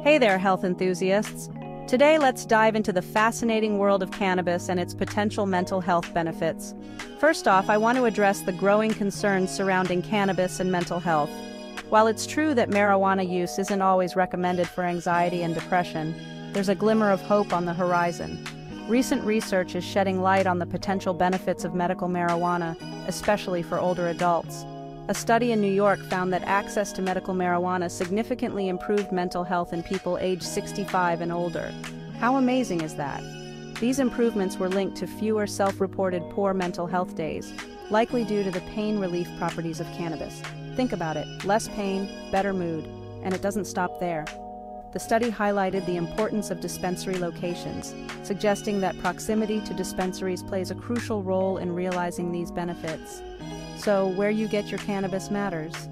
Hey there, health enthusiasts. Today, let's dive into the fascinating world of cannabis and its potential mental health benefits. First off, I want to address the growing concerns surrounding cannabis and mental health. While it's true that marijuana use isn't always recommended for anxiety and depression, there's a glimmer of hope on the horizon. Recent research is shedding light on the potential benefits of medical marijuana, especially for older adults. A study in New York found that access to medical marijuana significantly improved mental health in people aged 65 and older. How amazing is that? These improvements were linked to fewer self-reported poor mental health days, likely due to the pain relief properties of cannabis. Think about it, less pain, better mood, and it doesn't stop there. The study highlighted the importance of dispensary locations, suggesting that proximity to dispensaries plays a crucial role in realizing these benefits. So, where you get your cannabis matters.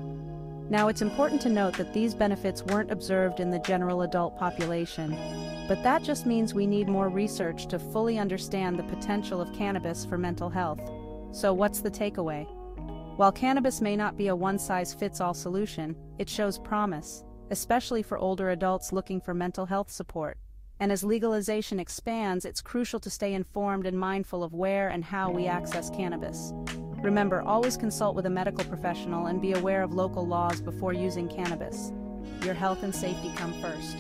Now, it's important to note that these benefits weren't observed in the general adult population, but that just means we need more research to fully understand the potential of cannabis for mental health. So, what's the takeaway? While cannabis may not be a one-size-fits-all solution, it shows promise, especially for older adults looking for mental health support. And as legalization expands, it's crucial to stay informed and mindful of where and how we access cannabis. Remember, always consult with a medical professional and be aware of local laws before using cannabis. Your health and safety come first.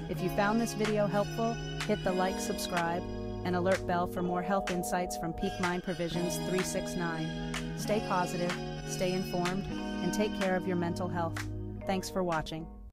If you found this video helpful, hit the like, subscribe, and alert bell for more health insights from Peak Mind Provisions 369. Stay positive, stay informed, and take care of your mental health. Thanks for watching.